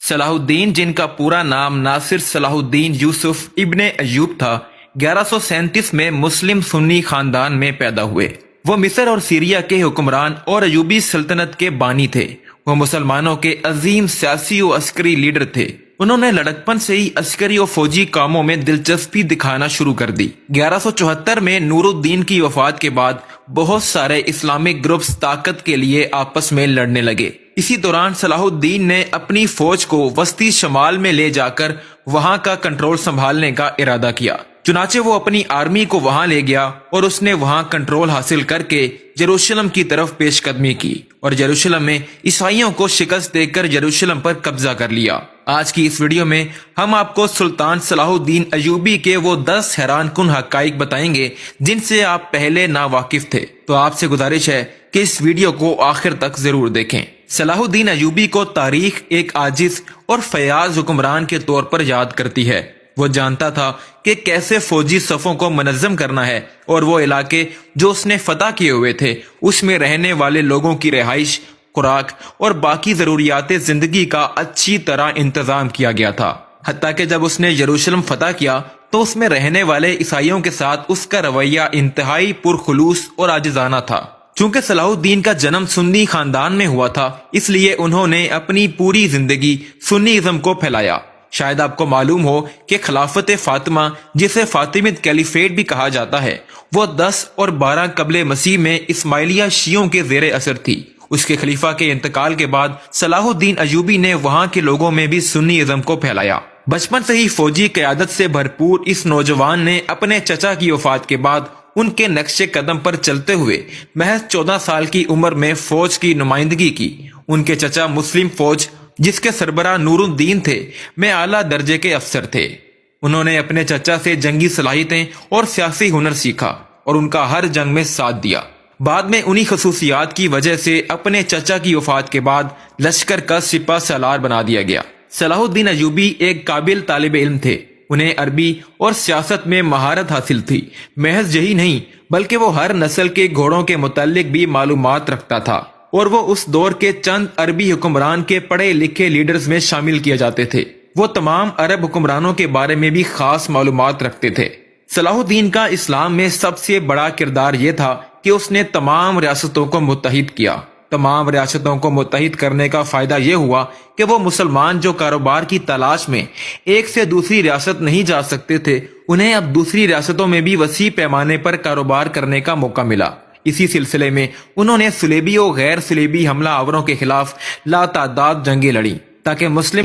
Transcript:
صلاح الدین، جن کا پورا نام ناصر صلاح الدین یوسف ابن ایوب تھا، 1137 میں مسلم سنی خاندان میں پیدا ہوئے۔ وہ مصر اور سیریا کے حکمران اور ایوبی سلطنت کے بانی تھے۔ وہ مسلمانوں کے عظیم سیاسی و عسکری لیڈر تھے۔ انہوں نے لڑکپن سے ہی عسکری و فوجی کاموں میں دلچسپی دکھانا شروع کر دی۔ 1174 میں نور الدین کی وفات کے بعد بہت سارے اسلامک گروپس طاقت کے لیے آپس میں لڑنے لگے۔ اسی دوران صلاح الدین نے اپنی فوج کو وسطی شمال میں لے جا کر وہاں کا کنٹرول سنبھالنے کا ارادہ کیا۔ چنانچہ وہ اپنی آرمی کو وہاں لے گیا اور اس نے وہاں کنٹرول حاصل کر کے یروشلم کی طرف پیش قدمی کی اور یروشلم میں عیسائیوں کو شکست دے کر یروشلم پر قبضہ کر لیا۔ آج کی اس ویڈیو میں ہم آپ کو سلطان صلاح الدین ایوبی کے وہ 10 حیران کن حقائق بتائیں گے جن سے آپ پہلے ناواقف تھے۔ تو آپ سے گزارش ہے کہ اس ویڈیو کو آخر تک ضرور دیکھیں۔ صلاح الدین ایوبی کو تاریخ ایک عاجز اور فیاض حکمران کے طور پر یاد کرتی ہے۔ وہ جانتا تھا کہ کیسے فوجی صفوں کو منظم کرنا ہے اور وہ علاقے جو اس نے فتح کیے ہوئے تھے اس میں رہنے والے لوگوں کی رہائش، خوراک اور باقی ضروریات زندگی کا اچھی طرح انتظام کیا گیا تھا۔ حتیٰ کہ جب اس نے یروشلم فتح کیا تو اس میں رہنے والے عیسائیوں کے ساتھ اس کا رویہ انتہائی پرخلوص اور عاجزانہ تھا۔ چونکہ صلاح الدین کا جنم سنی خاندان میں ہوا تھا، اس لیے انہوں نے اپنی پوری زندگی سنی ازم کو پھیلایا۔ شاید آپ کو معلوم ہو کہ خلافت فاطمہ، جسے فاطمید کیلیفیٹ بھی کہا جاتا ہے، وہ 10 اور 12 قبل مسیح میں اسماعیلیہ شیعوں کے زیر اثر تھی۔ اس کے خلیفہ کے انتقال کے بعد صلاح الدین ایوبی نے وہاں کے لوگوں میں بھی سنی ازم کو پھیلایا۔ بچپن سے ہی فوجی قیادت سے بھرپور اس نوجوان نے اپنے چچا کی وفات کے بعد ان کے نقش قدم پر چلتے ہوئے محض 14 سال کی عمر میں فوج کی نمائندگی کی۔ ان کے چچا مسلم فوج، جس کے سربراہ نور الدین تھے، میں اعلیٰ درجے کے افسر تھے۔ انہوں نے اپنے چچا سے جنگی صلاحیتیں اور سیاسی ہنر سیکھا اور ان کا ہر جنگ میں ساتھ دیا۔ بعد میں انہی خصوصیات کی وجہ سے اپنے چچا کی وفات کے بعد لشکر کا سپہ سالار بنا دیا گیا۔ صلاح الدین ایوبی ایک قابل طالب علم تھے۔ انہیں عربی اور سیاست میں مہارت حاصل تھی۔ محض یہی نہیں بلکہ وہ ہر نسل کے گھوڑوں کے متعلق بھی معلومات رکھتا تھا اور وہ اس دور کے چند عربی حکمران کے پڑھے لکھے لیڈرز میں شامل کیے جاتے تھے۔ وہ تمام عرب حکمرانوں کے بارے میں بھی خاص معلومات رکھتے تھے۔ صلاح الدین کا اسلام میں سب سے بڑا کردار یہ تھا کہ اس نے تمام ریاستوں کو متحد کیا۔ تمام ریاستوں کو متحد کرنے کا فائدہ یہ ہوا کہ وہ مسلمان جو کاروبار کی تلاش میں ایک سے دوسری ریاست نہیں جا سکتے تھے، انہیں اب دوسری ریاستوں میں بھی وسیع پیمانے پر کاروبار کرنے کا موقع ملا۔ اسی سلسلے میں انہوں نے صلیبی و غیر صلیبی حملہ آوروں کے خلاف لاتعداد جنگیں لڑیں تاکہ مسلم